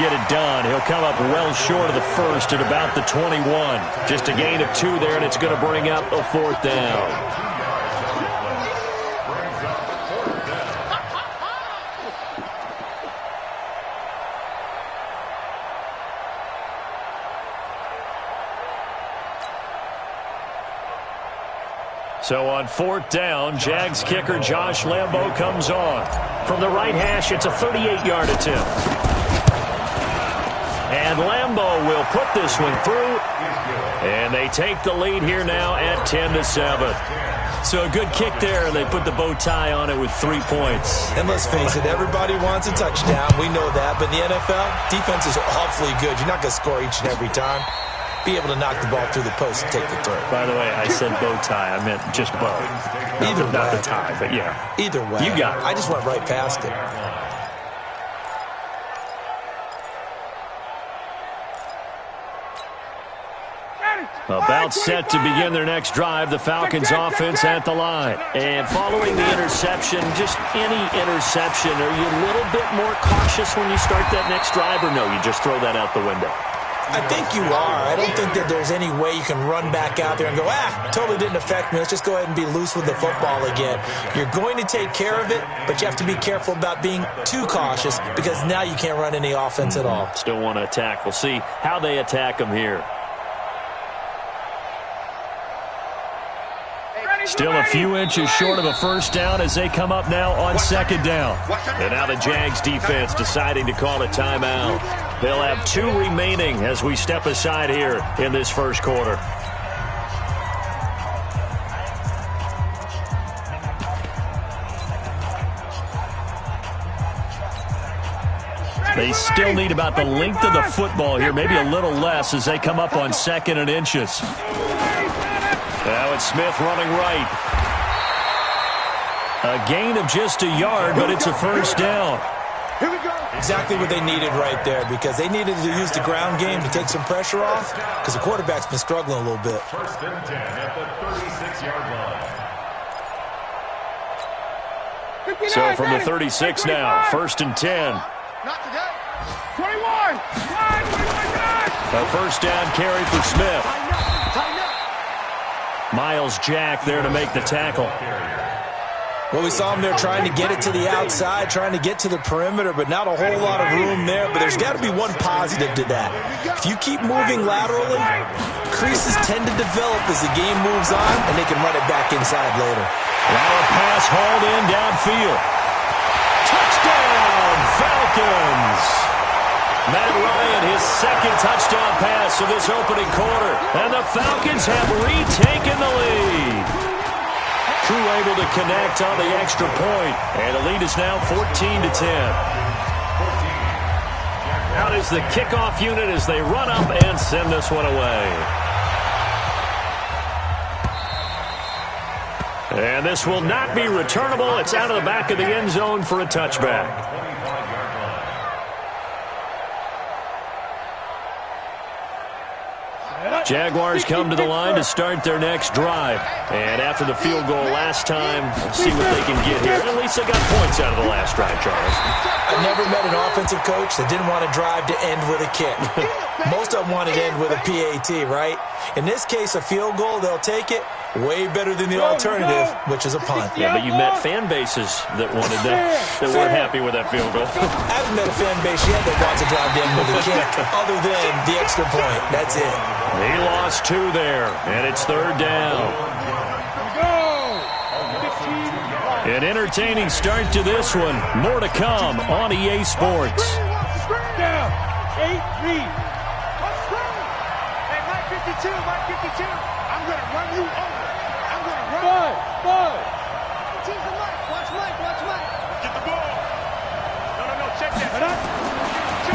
get it done. He'll come up well short of the first at about the 21. Just a gain of 2 there, and it's going to bring up a 4th down. So on 4th down, Jags kicker Josh Lambo comes on. From the right hash, it's a 38-yard attempt. And Lambo will put this one through. And they take the lead here now at 10-7. So a good kick there, and they put the bow tie on it with 3 points. And let's face it, everybody wants a touchdown. We know that. But in the NFL, defense is awfully good. You're not going to score each and every time. Be able to knock the ball through the post and take the throw. By the way, I said bow tie. I meant just bow. Either way. Not the tie, but yeah. Either way. You got it. I just went right past it. About set to begin their next drive, the Falcons offense at the line. And following the interception, just any interception, are you a little bit more cautious when you start that next drive, or no, you just throw that out the window? I think you are. I don't think that there's any way you can run back out there and go, totally didn't affect me. Let's just go ahead and be loose with the football again. You're going to take care of it, but you have to be careful about being too cautious because now you can't run any offense at all. Still want to attack. We'll see how they attack them here. Still a few inches short of a first down as they come up now on 2nd down. And now the Jags defense deciding to call a timeout. They'll have 2 remaining as we step aside here in this first quarter. They still need about the length of the football here, maybe a little less as they come up on 2nd and inches. Now it's Smith running right. A gain of just a yard, but it's a first down. Here we go. Exactly what they needed right there because they needed to use the ground game to take some pressure off because the quarterback's been struggling a little bit. First and 10 at the 36-yard line. So from the 36 now, 1st and 10. Not today. 21. A first down carry for Smith. Miles Jack there to make the tackle. Well, we saw him there trying to get it to the outside, trying to get to the perimeter, but not a whole lot of room there. But there's got to be one positive to that. If you keep moving laterally, creases tend to develop as the game moves on, and they can run it back inside later. Now a pass hauled in downfield. Touchdown, Falcons! Matt Ryan, his 2nd touchdown pass of this opening quarter. And the Falcons have retaken the lead. Crew able to connect on the extra point. And the lead is now 14-10. Out is the kickoff unit as they run up and send this one away. And this will not be returnable. It's out of the back of the end zone for a touchback. Jaguars come to the line to start their next drive. And after the field goal last time, see what they can get here. At least they got points out of the last drive, Charles. I've never met an offensive coach that didn't want to drive to end with a kick. Most of them want to end with a PAT, right? In this case, a field goal, they'll take it. Way better than the alternative, which is a punt. Yeah, but you met fan bases that wanted that weren't happy with that field goal. I haven't met a fan base yet that wants to drive to end with a kick, other than the extra point. That's it. He lost 2 there, and it's 3rd down. An entertaining start to this one. More to come on EA Sports. Down. 8 lead. Hey, Mike 52, Mike 52. I'm going to run you over. I'm going to run. Bud. Tease the Mike. Watch Mike. Get the ball. No. Check that.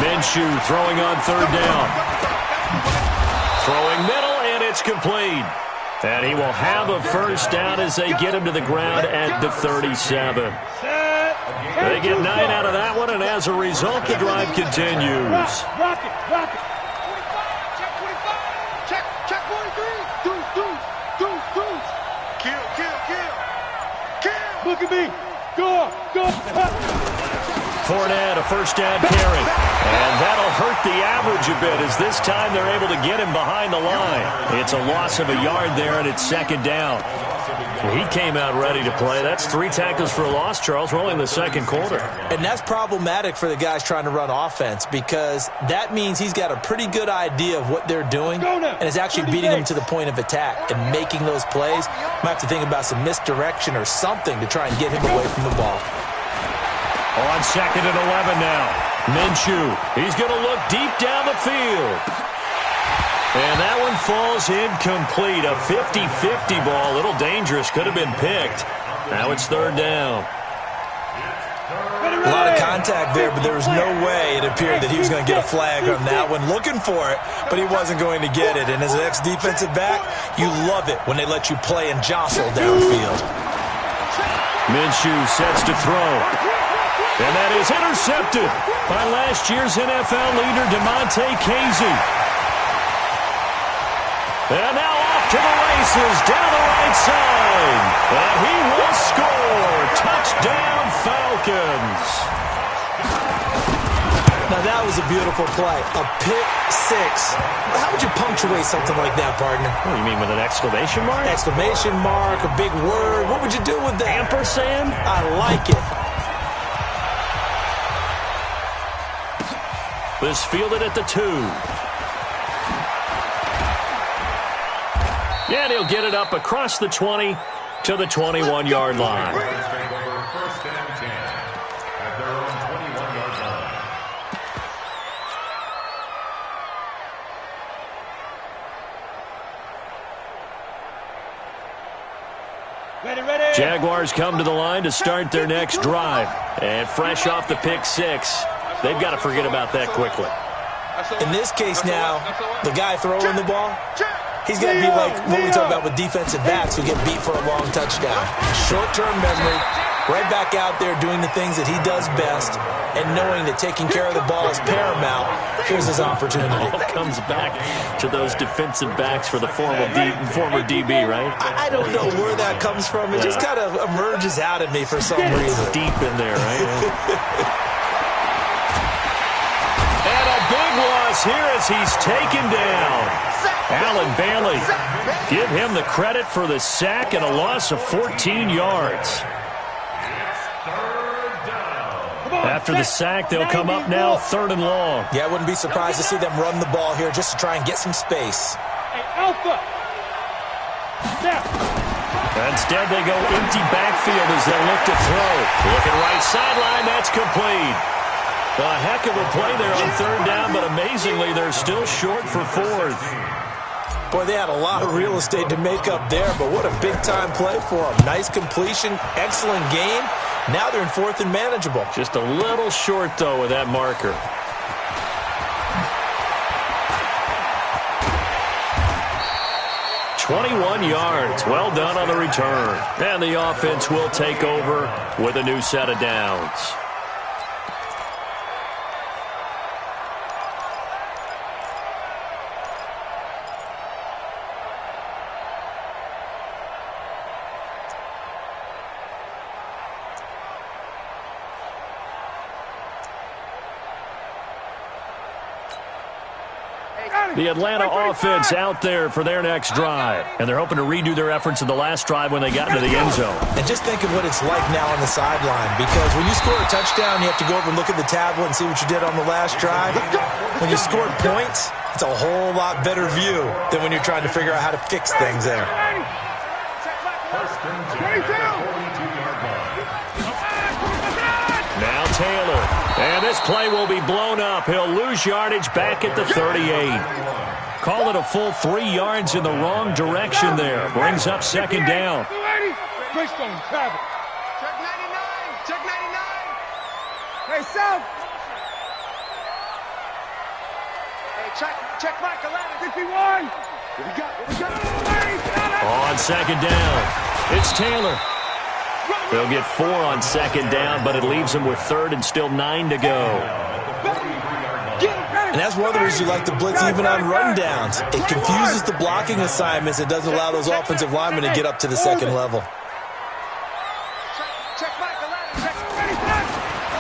Minshew throwing on 3rd down. Throwing middle, and it's complete. And he will have a first down as they get him to the ground at the 37. They get 9 out of that one, and as a result, the drive continues. Rock it. 25. Check 25. Check 43. Deuce. Kill. Look at me. Go. Fournette, a first down carry. And that'll hurt the average a bit as this time they're able to get him behind the line. It's a loss of a yard there, and it's second down. Well, he came out ready to play. That's 3 tackles for a loss, Charles. We're only in the second quarter. And that's problematic for the guys trying to run offense because that means he's got a pretty good idea of what they're doing and is actually beating them to the point of attack and making those plays. Might have to think about some misdirection or something to try and get him away from the ball. On second and 11 now. Minshew, he's going to look deep down the field. And that one falls incomplete. A 50-50 ball. A little dangerous. Could have been picked. Now it's third down. A lot of contact there, but there was no way it appeared that he was going to get a flag on that one. Looking for it, but he wasn't going to get it. And as an ex-defensive back, you love it when they let you play and jostle downfield. Minshew sets to throw. And that is intercepted by last year's NFL leader, DeMonte Casey. And now off to the races down the right side. And he will score. Touchdown, Falcons. Now that was a beautiful play. A pick six. How would you punctuate something like that, partner? What do you mean, with an exclamation mark? Exclamation mark, a big word. What would you do with that? Ampersand? I like it. This fielded at the 2. And he'll get it up across the 20 to the 21-yard line. First and 10 at their own 21-yard line. Ready. Jaguars come to the line to start their next drive. And fresh off the pick 6, they've got to forget about that quickly. In this case now, the guy throwing the ball, he's got to be like what we talk about with defensive backs who get beat for a long touchdown. Short-term memory, right back out there doing the things that he does best, and knowing that taking care of the ball is paramount. Here's his opportunity. It all comes back to those defensive backs for the former DB, right? I don't know where that comes from. It just kind of emerges out of me for some reason. Deep in there, right? And a big loss here as he's taken down. Alan Bailey, give him the credit for the sack and a loss of 14 yards. After the sack, they'll come up now 3rd and long. Yeah, I wouldn't be surprised to see them run the ball here just to try and get some space. Alpha. Instead, they go empty backfield as they look to throw. Looking right sideline, that's complete. A heck of a play there on 3rd down, but amazingly, they're still short for 4th. Boy, they had a lot of real estate to make up there, but what a big-time play for them. Nice completion, excellent game. Now they're in 4th and manageable. Just a little short, though, with that marker. .21 yards. Well done on the return. And the offense will take over with a new set of downs. The Atlanta offense out there for their next drive. And they're hoping to redo their efforts in the last drive when they got into the end zone. And just think of what it's like now on the sideline. Because when you score a touchdown, you have to go over and look at the tablet and see what you did on the last drive. When you scored points, it's a whole lot better view than when you're trying to figure out how to fix things there. First and 10 at the 42-yard line. Now Taylor. And this play will be blown up. He'll lose yardage back at the 38. Call it a full 3 yards in the wrong direction there. Brings up 2nd down. Check 99. Check 99. Hey, South. Hey, check Michael Allen. 51. What we got? On 2nd down, it's Taylor. They'll get 4 on 2nd down, but it leaves them with 3rd and still 9 to go. And that's one of the reasons you like to blitz even on rundowns. It confuses the blocking assignments. It doesn't allow those offensive linemen to get up to the 2nd level.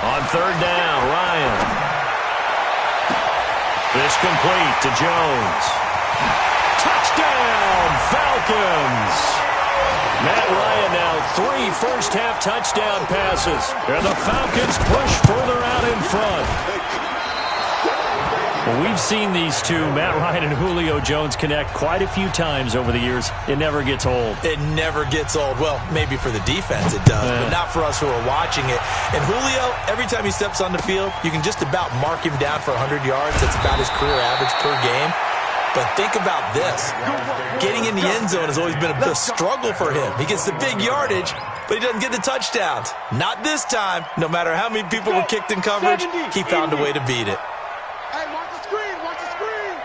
On 3rd down, This complete to Jones. Touchdown, Falcons! Matt Ryan now 3 first-half touchdown passes. And the Falcons push further out in front. Well, we've seen these two, Matt Ryan and Julio Jones, connect quite a few times over the years. It never gets old. It never gets old. Well, maybe for the defense it does, but not for us who are watching it. And Julio, every time he steps on the field, you can just about mark him down for 100 yards. That's about his career average per game. But think about this. Getting in the end zone has always been a struggle for him. He gets the big yardage, but he doesn't get the touchdowns. Not this time. No matter how many people were kicked in coverage, he found a way to beat it. Hey, watch the screen, watch the screen.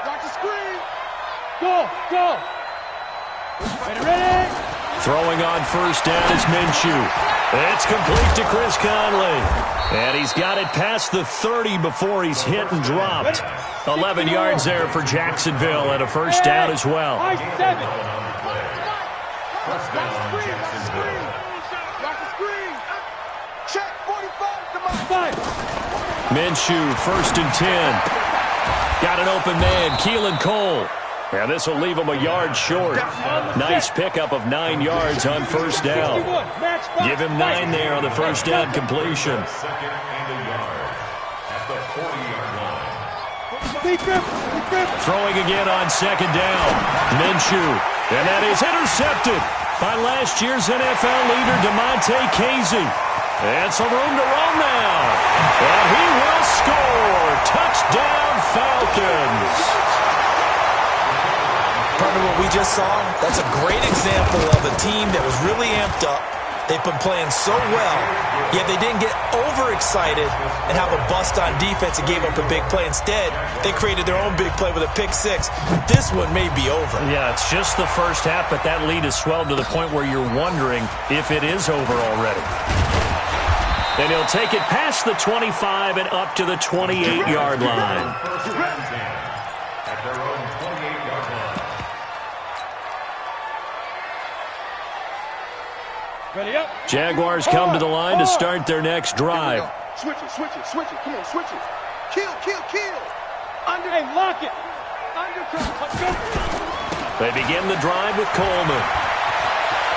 Watch the screen. Go. Ready? Throwing on first down is Minshew. It's complete to Chris Conley. And he's got it past the 30 before he's hit and dropped. 11 yards there for Jacksonville and a first down as well. Watch the screen. Check 45 to my 5. Minshew, first and 10. Got an open man, Keelan Cole. And this will leave him a yard short. Nice pickup of 9 yards on first down. Give him 9 there on the first down completion. Throwing again on second down. Minshew. And that is intercepted by last year's NFL leader, DeMonte Casey. And some room to run now. And he will score. Touchdown, Falcons. Part of what we just saw, that's a great example of a team that was really amped up. They've been playing so well, yet they didn't get overexcited and have a bust on defense and gave up a big play. Instead, they created their own big play with a pick-6. This one may be over. Yeah, it's just the first half, but that lead has swelled to the point where you're wondering if it is over already. And he'll take it past the 25 and up to the 28-yard line. At their own 28-yard line. Ready up. Jaguars come to the line to start their next drive. Switch it. Come on, switch it. Kill. Under. Hey, lock it. Undercut. Let's go. They begin the drive with Coleman.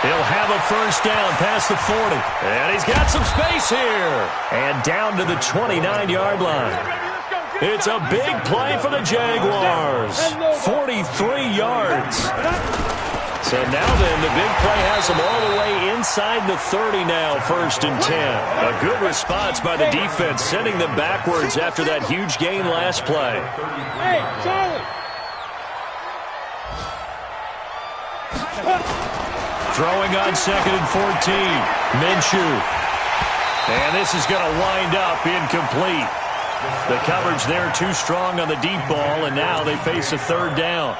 He'll have a first down past the 40. And he's got some space here. And down to the 29-yard line. It's a big play for the Jaguars. 43 yards. So now then, the big play has them all the way inside the 30 now, first and 10. A good response by the defense, sending them backwards after that huge gain last play. Hey, Charlie. Throwing on second and 14. Minshew. And this is going to wind up incomplete. The coverage there too strong on the deep ball, and now they face a third down.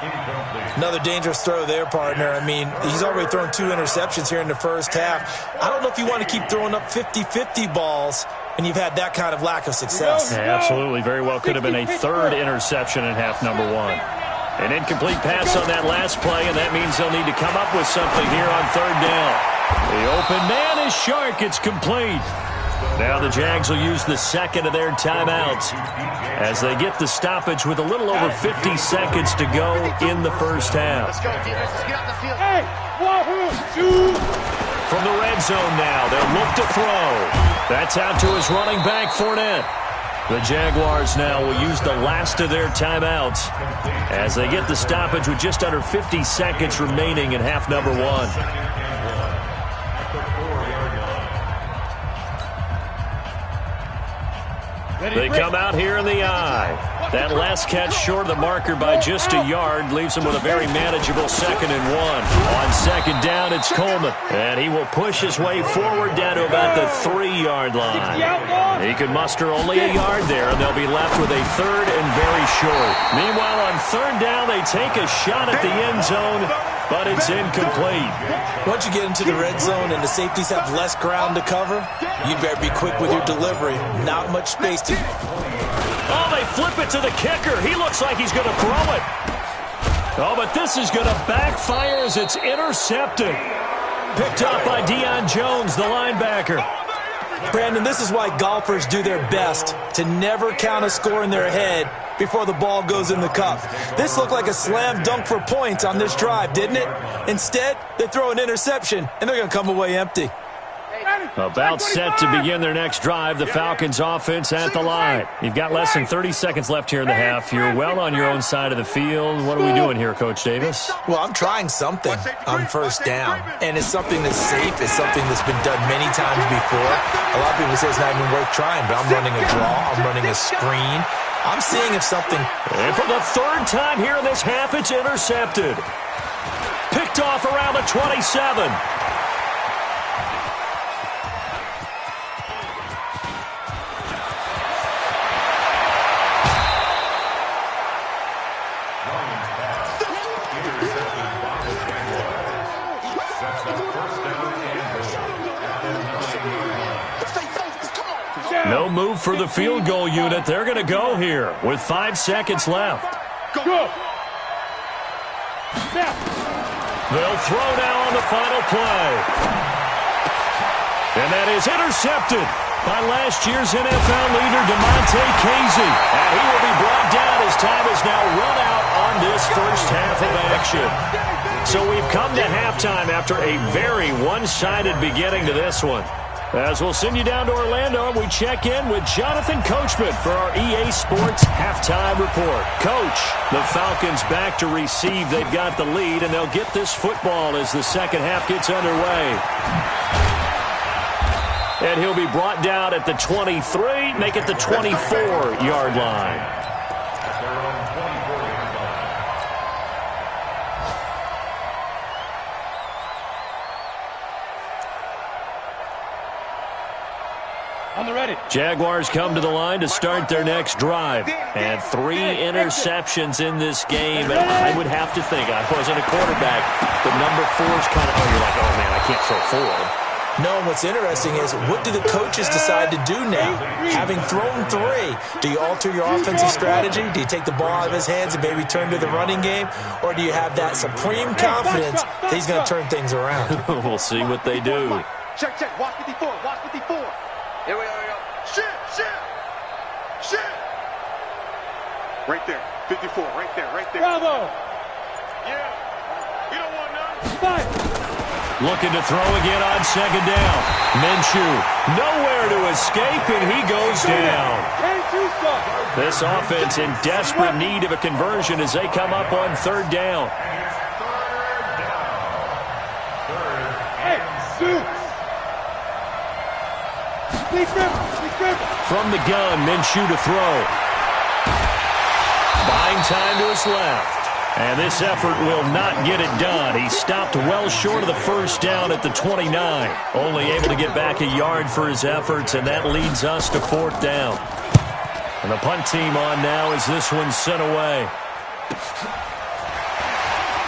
Another dangerous throw there, partner. I mean, he's already thrown 2 interceptions here in the first half. I don't know if you want to keep throwing up 50-50 balls when you've had that kind of lack of success. Yeah, absolutely. Very well could have been a third interception in half number 1. An incomplete pass on that last play, and that means they'll need to come up with something here on third down. The open man is Shark. It's complete. Now the Jags will use the second of their timeouts as they get the stoppage with a little over 50 seconds to go in the first half. Let's go, defense. Let's get out the field. Hey, wahoo! From the red zone now, they'll look to throw. That's out to his running back, Fournette. The Jaguars now will use the last of their timeouts as they get the stoppage with just under 50 seconds remaining in half number 1. They come out here in the eye. That last catch short of the marker by just a yard leaves him with a very manageable second and 1. On second down, it's Coleman. And he will push his way forward down to about the 3-yard line. He could muster only a yard there, and they'll be left with a third and very short. Meanwhile, on third down, they take a shot at the end zone, but it's incomplete. Once you get into the red zone and the safeties have less ground to cover, you better be quick with your delivery. Not much space to... Oh, they flip it to the kicker. He looks like he's going to throw it. Oh, but this is going to backfire as it's intercepted. Picked up by Deion Jones, the linebacker. Brandon, this is why golfers do their best to never count a score in their head before the ball goes in the cup. This looked like a slam dunk for points on this drive, didn't it? Instead, they throw an interception, and they're going to come away empty. About set to begin their next drive, the Falcons offense at the line. You've got less than 30 seconds left here in the half. You're well on your own side of the field. What are we doing here, Coach Davis? Well, I'm trying something on first down, and it's something that's safe. It's something that's been done many times before. A lot of people say it's not even worth trying, but I'm running a draw. I'm running a screen. I'm seeing if something... And for the third time here in this half, it's intercepted. Picked off around the 27. No move for the field goal unit. They're going to go here with 5 seconds left. Go. They'll throw now on the final play. And that is intercepted by last year's NFL leader, DeMonte Casey. And he will be brought down as time is now run out on this first half of action. So we've come to halftime after a very one-sided beginning to this one. As we'll send you down to Orlando, we check in with Jonathan Coachman for our EA Sports Halftime Report. Coach, the Falcons back to receive. They've got the lead, and they'll get this football as the second half gets underway. And he'll be brought down at the 23, make it the 24-yard line. Jaguars come to the line to start their next drive. And 3 interceptions in this game. And I would have to think, I wasn't a quarterback, but number 4 is kind of, you're like, oh, man, I can't throw 4. No, and what's interesting is, what do the coaches decide to do now? Having thrown 3, do you alter your offensive strategy? Do you take the ball out of his hands and maybe turn to the running game? Or do you have that supreme confidence that he's going to turn things around? We'll see what they do. Check. Watch 54. Here we go. Shit. Right there. 54. Right there. Bravo. Yeah. You don't want none. Looking to throw again on second down. Minshew, nowhere to escape, and he goes down. This offense in desperate need of a conversion as they come up on third down. From the gun, Minshew to throw. Buying time to his left. And this effort will not get it done. He stopped well short of the first down at the 29. Only able to get back a yard for his efforts, and that leads us to fourth down. And the punt team on now as this one's sent away.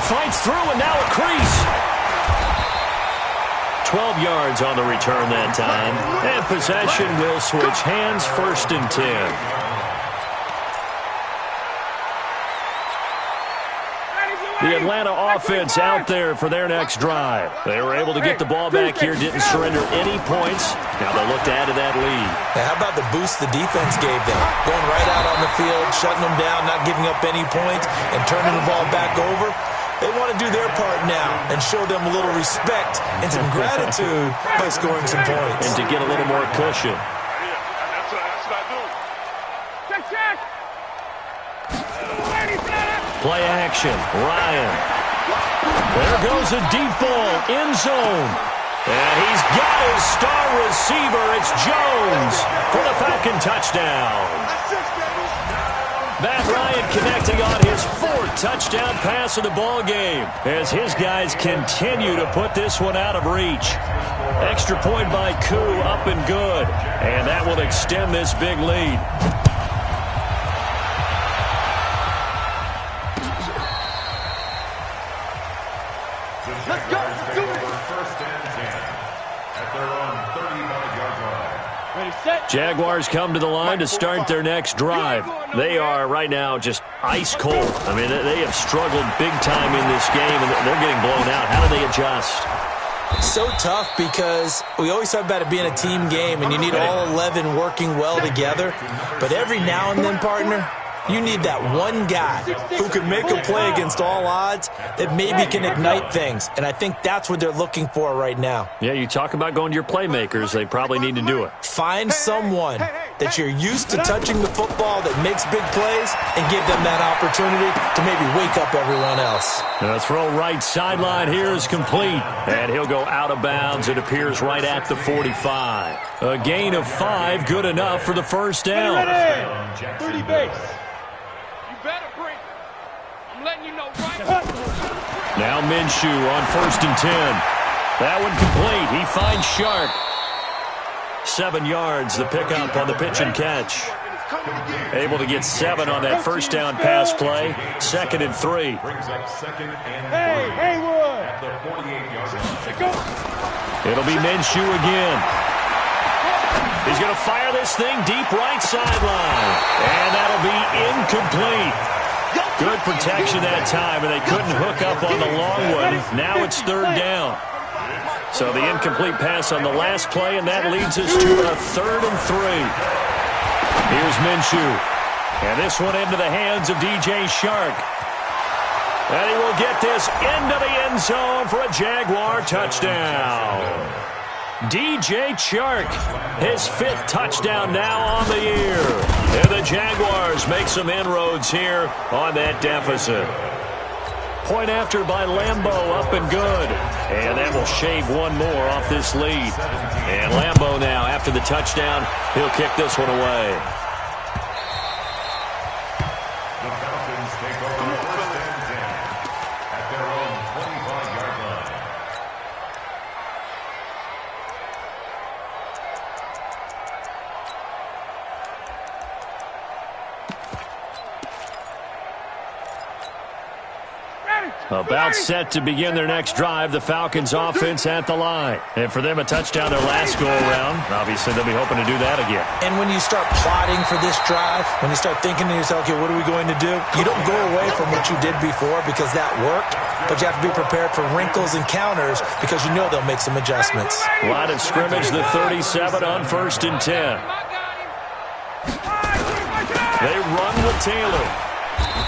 Fights through, and now a crease. 12 yards on the return that time. And possession will switch hands, 1st and 10. The Atlanta offense out there for their next drive. They were able to get the ball back here, didn't surrender any points. Now they'll look to add to that lead. Now, how about the boost the defense gave them? Going right out on the field, shutting them down, not giving up any points, and turning the ball back over. They want to do their part now and show them a little respect and some gratitude by scoring some points. And to get a little more cushion. That's what I do. Check. Play action. Ryan. There goes a deep ball. End zone. And he's got his star receiver. It's Jones for the Falcon touchdown. Matt Ryan connecting on his 4th touchdown pass of the ball game as his guys continue to put this one out of reach. Extra point by Koo, up and good. And that will extend this big lead. Let's go. Do it. First and 10 at their own 35-yard line. Ready, set. Jaguars come to the line to start their next drive. They are right now just ice cold. I mean, they have struggled big time in this game, and they're getting blown out. How do they adjust? So tough because we always talk about it being a team game, and you need all 11 working well together. But every now and then, partner, You need that one guy who can make a play against all odds that maybe can ignite things. And I think that's what they're looking for right now. Yeah, you talk about going to your playmakers. They probably need to do it. Find someone that you're used to touching the football that makes big plays and give them that opportunity to maybe wake up everyone else. The throw right sideline here is complete. And he'll go out of bounds. It appears right at the 45. A gain of 5, good enough for the first down. 30 base. You better bring it. I'm letting you know right now Minshew on 1st and 10. That one complete. He finds Shark. 7 yards, the pickup on the pitch and catch. Able to get 7 on that first down pass play. 2nd and 3. Hey, Haywood. At the 48-yard line. It'll be Minshew again. He's going to fire this thing deep right sideline. And that'll be incomplete. Good protection that time, and they couldn't hook up on the long one. Now it's 3rd down. So the incomplete pass on the last play, and that leads us to a 3rd and 3. Here's Minshew. And this one into the hands of DJ Shark. And he will get this into the end zone for a Jaguar touchdown. DJ Chark, his 5th touchdown now on the year. And the Jaguars make some inroads here on that deficit. Point after by Lambeau, up and good. And that will shave one more off this lead. And Lambeau now, after the touchdown, he'll kick this one away. The Falcons take over 1st and 10 at their own 25-yard line. About set to begin their next drive, the Falcons offense at the line. And for them, a touchdown their last go-around. Obviously, they'll be hoping to do that again. And when you start plotting for this drive, when you start thinking to yourself, okay, what are we going to do? You don't go away from what you did before because that worked, but you have to be prepared for wrinkles and counters because you know they'll make some adjustments. Line of scrimmage, the 37 on 1st and 10. They run with Taylor.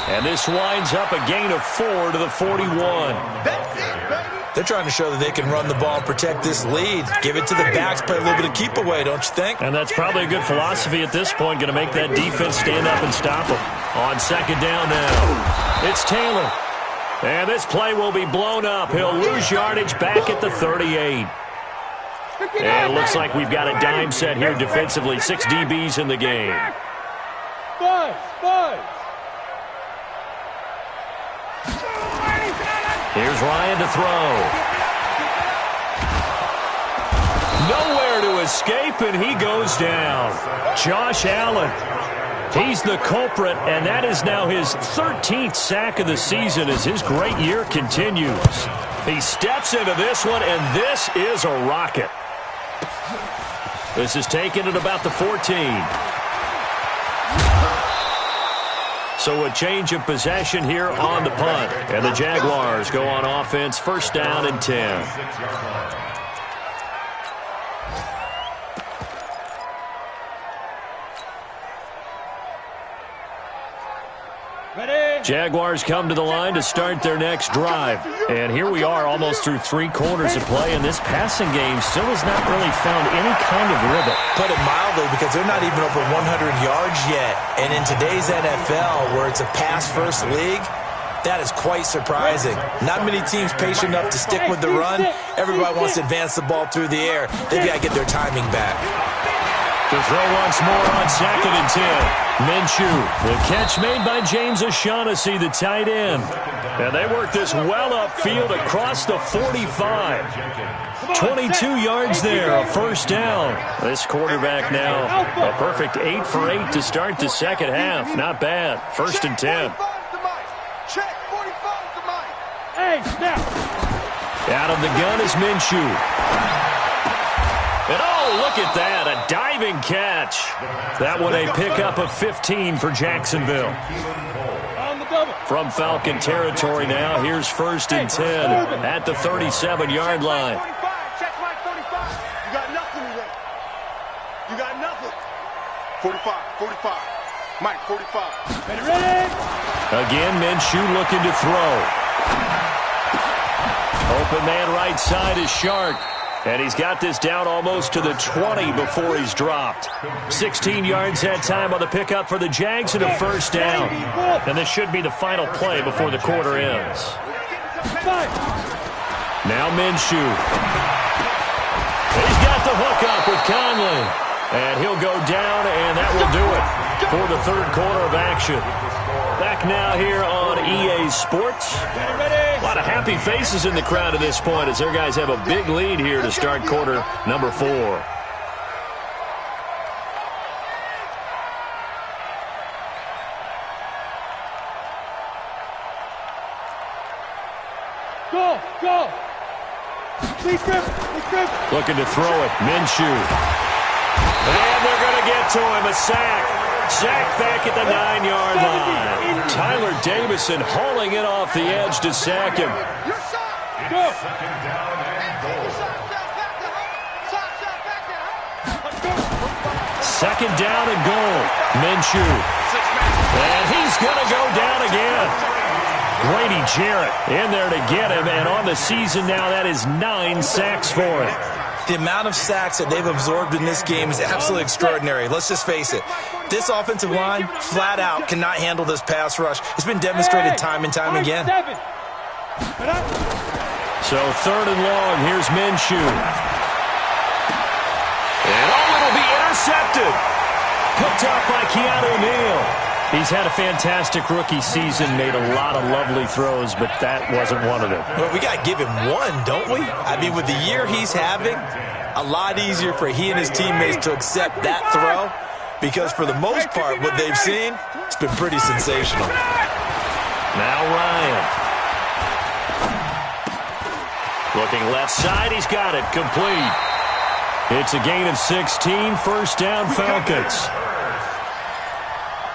And this winds up a gain of 4 to the 41. They're trying to show that they can run the ball and protect this lead. Give it to the backs, play a little bit of keep away, don't you think? And that's probably a good philosophy at this point, going to make that defense stand up and stop them. On 2nd down now, it's Taylor. And this play will be blown up. He'll lose yardage back at the 38. And it looks like we've got a dime set here defensively. 6 DBs in the game. Here's Ryan to throw. Nowhere to escape, and he goes down. Josh Allen. He's the culprit, and that is now his 13th sack of the season as his great year continues. He steps into this one, and this is a rocket. This is taken at about the 14. So a change of possession here on the punt. And the Jaguars go on offense, 1st down and 10. Jaguars come to the line to start their next drive. And here we are almost through 3 quarters of play, and this passing game still has not really found any kind of rhythm. Put it mildly, because they're not even over 100 yards yet. And in today's NFL, where it's a pass-first league, that is quite surprising. Not many teams patient enough to stick with the run. Everybody wants to advance the ball through the air. They've got to get their timing back. To throw once more on 2nd and 10. Minshew, the catch made by James O'Shaughnessy, the tight end. And they work this well upfield across the 45. 22 yards there, a 1st down. This quarterback now, a perfect 8 for 8 to start the second half. Not bad. 1st and 10. Check, 45 to Mike. Hey, snap. Out of the gun is Minshew. And oh, look at that, a diving catch. That one a pickup of 15 for Jacksonville. From Falcon territory now, here's 1st and 10 at the 37-yard line. Check Mike 45. You got nothing today. You got nothing. 45. Mike, 45. Ready? Again, Minshew looking to throw. Open man right side is Shark. And he's got this down almost to the 20 before he's dropped. 16 yards that time on the pickup for the Jags and a first down. And this should be the final play before the quarter ends. Now Minshew. He's got the hook up with Conley. And he'll go down, and that will do it for the third quarter of action. Back now here on EA Sports. A lot of happy faces in the crowd at this point as their guys have a big lead here to start quarter number 4. Go! Looking to throw it. Minshew. And they're going to get to him. A sack. Sack back at the 9-yard line. Tyler Davison hauling it off the edge to sack him. Go! Second down and goal. Minshew. And he's going to go down again. Grady Jarrett in there to get him, and on the season now, that is 9 sacks for him. The amount of sacks that they've absorbed in this game is absolutely extraordinary. Let's just face it. This offensive line, flat out, cannot handle this pass rush. It's been demonstrated time and time again. So third and long, here's Minshew. And it'll be intercepted. Picked up by Keanu Neal. He's had a fantastic rookie season, made a lot of lovely throws, but that wasn't one of them. Well, we got to give him one, don't we? I mean, with the year he's having, a lot easier for he and his teammates to accept that throw because for the most part, what they've seen, it's been pretty sensational. Now Ryan. Looking left side, he's got it, complete. It's a gain of 16, first down Falcons.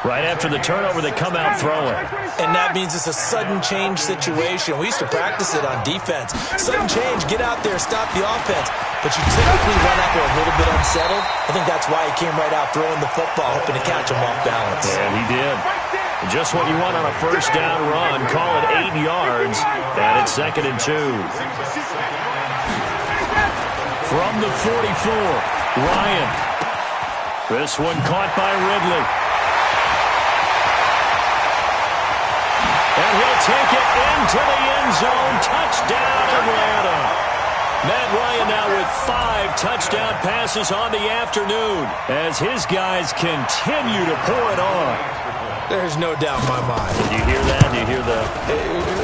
Right after the turnover, they come out throwing. And that means it's a sudden change situation. We used to practice it on defense. Sudden change, get out there, stop the offense. But you typically run out there a little bit unsettled. I think that's why he came right out throwing the football, hoping to catch him off balance. And he did. Just what you want on a first down run. Call it 8 yards, and it's 2nd and 2. From the 44, Ryan. This one caught by Ridley. And he'll take it into the end zone. Touchdown, Atlanta. Matt Ryan now with 5 touchdown passes on the afternoon as his guys continue to pour it on. There's no doubt in my mind. Did you hear that? Do you hear the...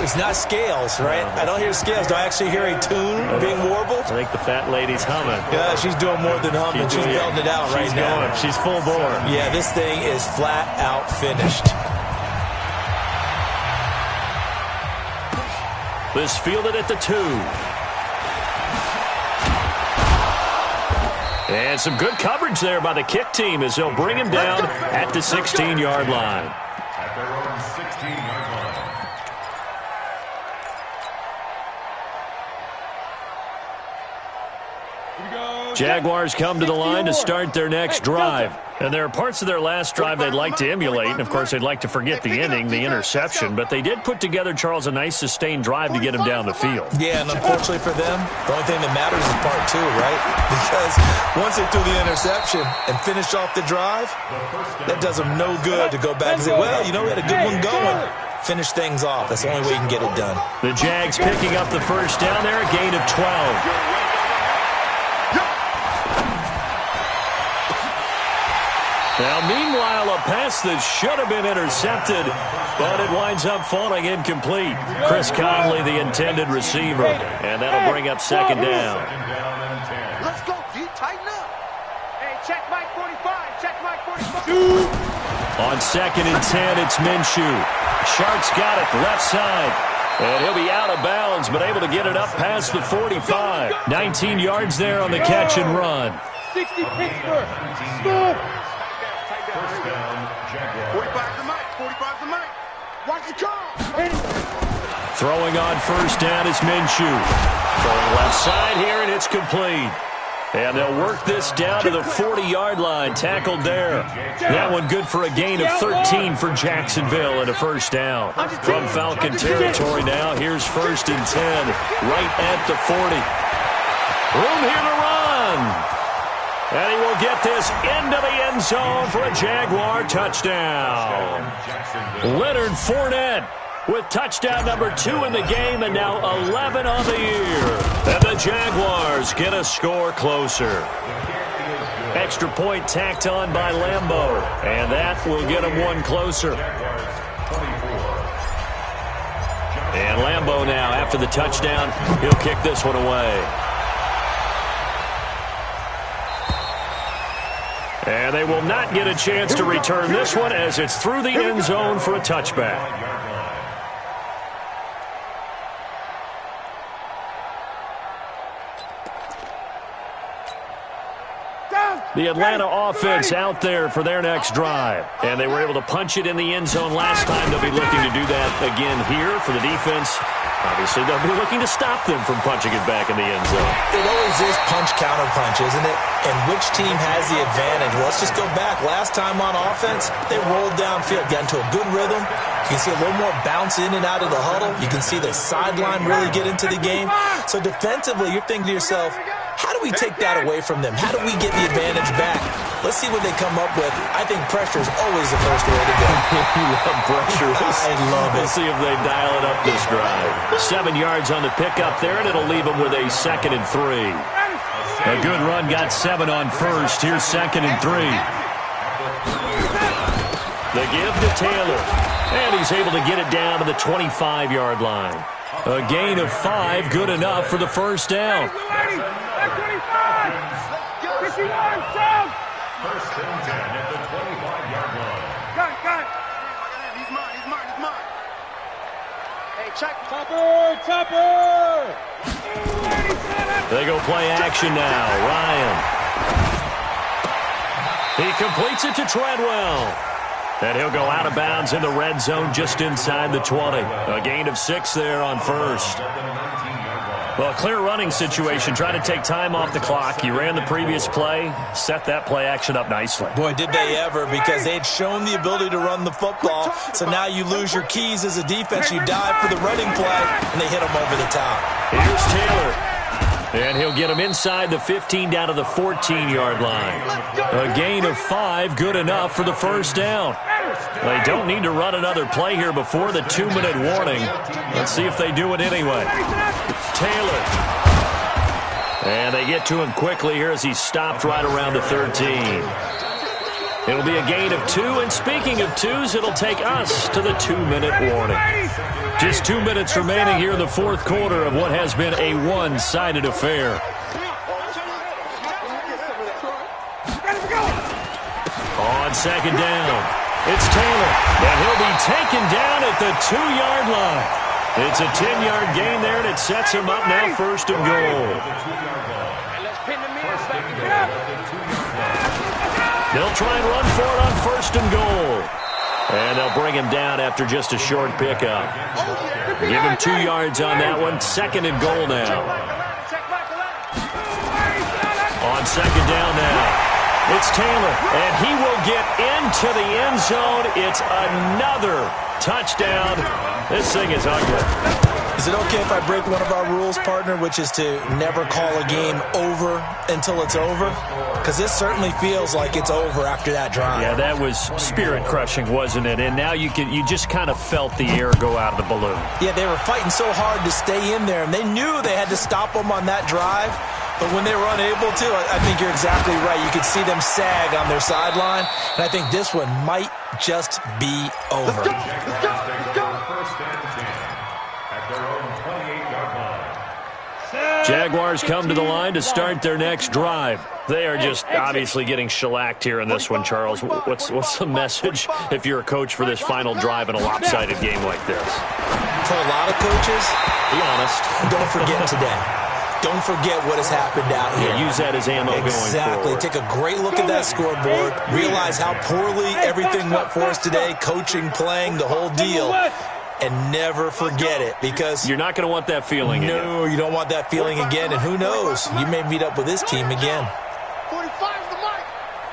It's not scales, right? I don't hear scales. Do I actually hear a tune being warbled? I think the fat lady's humming. Yeah, she's doing more than humming. She's belting it out right now. She's full bore. Yeah, this thing is flat out finished. This fielded at the 2. And some good coverage there by the kick team as they'll bring him down at the 16-yard line. At their own 16-yard line. Jaguars come to the line to start their next drive. And there are parts of their last drive they'd like to emulate. And, of course, they'd like to forget the ending, the interception. But they did put together, Charles, a nice sustained drive to get him down the field. Yeah, and unfortunately for them, the only thing that matters is part 2, right? Because once they threw the interception and finished off the drive, that does them no good to go back and say, well, you know, we had a good one going. Finish things off. That's the only way you can get it done. The Jags picking up the first down there, a gain of 12. Now, meanwhile, a pass that should have been intercepted, but it winds up falling incomplete. Chris Conley, the intended receiver, and that'll bring up second down. Let's go, D. Tighten up. Hey, check Mike 45. Check Mike 45. On 2nd and 10, it's Minshew. Shark's got it, left side. And he'll be out of bounds, but able to get it up past the 45. 19 yards there on the catch and run. 60 Pittsburgh. Stop. First down, Jaguars. 45 to Mike. 45 to Mike. Watch the call. Throwing on first down is Minshew. Throwing left side here, and it's complete. And they'll work this down to the 40-yard line. Tackled there. That one good for a gain of 13 for Jacksonville and a first down. From Falcon territory now, here's 1st and 10, right at the 40. Room here to run. And he will get this into the end zone for a Jaguar touchdown. Leonard Fournette with touchdown number 2 in the game, and now 11 on the year. And the Jaguars get a score closer. Extra point tacked on by Lambeau, and that will get them one closer. And Lambeau now, after the touchdown, he'll kick this one away. And they will not get a chance to return this one as it's through the end zone for a touchback. The Atlanta offense out there for their next drive. And they were able to punch it in the end zone last time. They'll be looking to do that again here for the defense. Obviously, they'll be looking to stop them from punching it back in the end zone. It always is punch-counter-punch, isn't it? And which team has the advantage? Well, let's just go back. Last time on offense, they rolled downfield, got into a good rhythm. You can see a little more bounce in and out of the huddle. You can see the sideline really get into the game. So defensively, you're thinking to yourself, how do we take that away from them? How do we get the advantage back? Let's see what they come up with. I think pressure is always the first way to go. You love pressure. I love it. We'll see if they dial it up this drive. 7 yards on the pickup there, and it'll leave them with a 2nd and 3. A good run got 7 on first. Here's 2nd and 3. The give to Taylor. And he's able to get it down to the 25-yard line. A gain of 5, good enough for the first down. 1st and 10 at the 25-yard line. Got it. He's mine. Hey, check. Topper. They go play action now. Ryan. He completes it to Treadwell. And he'll go out of bounds in the red zone just inside the 20. A gain of 6 there on first. Well, a clear running situation. Trying to take time off the clock. You ran the previous play, set that play action up nicely. Boy, did they ever, because they'd shown the ability to run the football. So now you lose your keys as a defense. You dive for the running play, and they hit them over the top. Here's Taylor. And he'll get him inside the 15 down to the 14-yard line. A gain of 5, good enough for the first down. They don't need to run another play here before the 2-minute warning. Let's see if they do it anyway. Taylor. And they get to him quickly here as he stopped right around the 13. It'll be a gain of 2, and speaking of 2s, it'll take us to the 2-minute warning. Just 2 minutes remaining here in the fourth quarter of what has been a one-sided affair. On 2nd down, it's Taylor, and he'll be taken down at the 2-yard line. It's a 10-yard gain there, and it sets him up now 1st and goal. They'll try and run for it on 1st and goal. And they'll bring him down after just a short pickup. Give him 2 yards on that one. 2nd and goal now. On 2nd down now, it's Taylor, and he will get into the end zone. It's another touchdown. This thing is ugly. Is it okay if I break one of our rules, partner, which is to never call a game over until it's over? Because this certainly feels like it's over after that drive. Yeah, that was spirit-crushing, wasn't it? And now you just kind of felt the air go out of the balloon. Yeah, they were fighting so hard to stay in there, and they knew they had to stop them on that drive. But when they were unable to, I think you're exactly right. You could see them sag on their sideline, and I think this one might just be over. Let's go. Jaguars come to the line to start their next drive. They are just obviously getting shellacked here in this one, Charles. What's the message if you're a coach for this final drive in a lopsided game like this? For a lot of coaches, be honest. Don't forget today. Don't forget what has happened out here. Yeah, use that as ammo going forward. Exactly. Take a great look at that scoreboard. Realize how poorly everything went for us today. Coaching, playing, the whole deal. and never forget it, because you're not going to want that feeling again. No, you don't want that feeling again, and who knows? You may meet up with this team again. 45's the mark.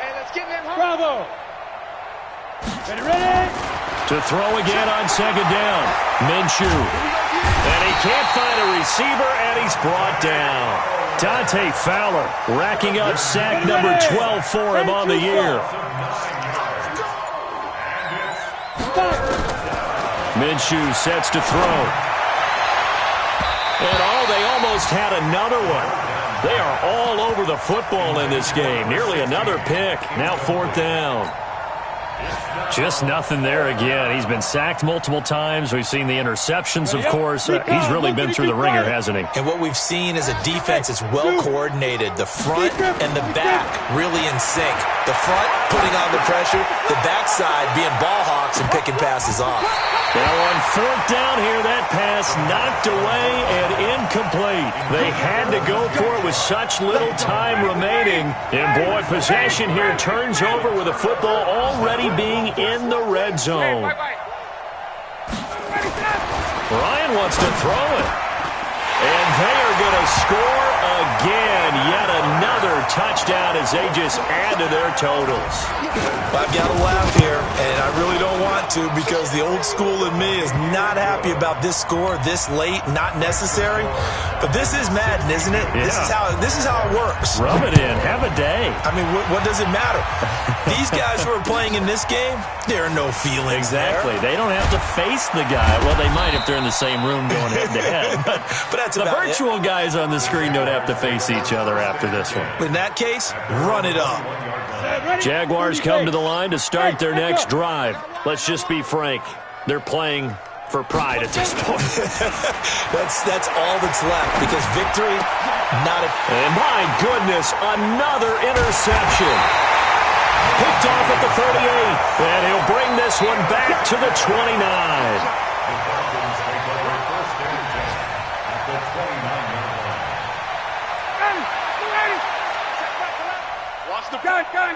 Hey, let's get that home. Bravo. Ready? To throw again on second down. Minshew. And he can't find a receiver, and he's brought down. Dante Fowler racking up sack number 12 for him on the year. Minshew sets to throw. And they almost had another one. They are all over the football in this game. Nearly another pick. Now fourth down. Just nothing there again. He's been sacked multiple times. We've seen the interceptions, of course. He's really been through the ringer, hasn't he? And what we've seen is a defense that's well coordinated. The front and the back really in sync. The front putting on the pressure, the backside being ball hawks and picking passes off. Now on fourth down here, that pass knocked away and incomplete. They had to go for it with such little time remaining. And boy, possession here turns over with the football already being in the red zone. Ryan wants to throw it. And they are going to score again. Yet another touchdown as they just add to their totals. I've got to laugh here, and I really don't want to, because the old school in me is not happy about this score this late, not necessary. But this is Madden, isn't it? Yeah. This is how it works. Rub it in. Have a day. I mean, what does it matter? These guys who are playing in this game, there are no feelings Exactly. there. They don't have to face the guy. Well, they might if they're in the same room going head-to-head. But that's the about virtual it. guys on the screen don't have to face each other after this one. In that case, run it up. Jaguars come to the line to start their next drive. Let's just be frank. They're playing for pride at this point. that's all that's left, because victory, not a... And my goodness, another interception. Picked off at the 38, and he'll bring this one back to the 29.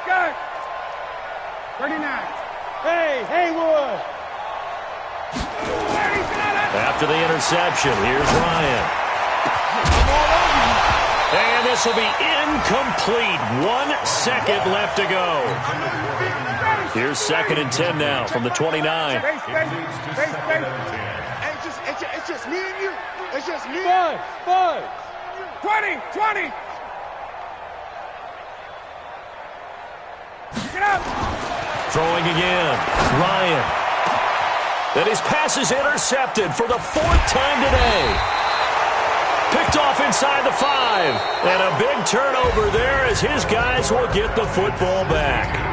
Gun. 39. Hey, Haywood. After the interception, here's Ryan. And this will be incomplete. 1 second left to go. Here's 2nd and 10 now from the 29. Space. It's just me and you. It's just me. 5. 20. Get up. Throwing again. Ryan. And his pass is intercepted for the 4th time today. Picked off inside the 5. And a big turnover there as his guys will get the football back.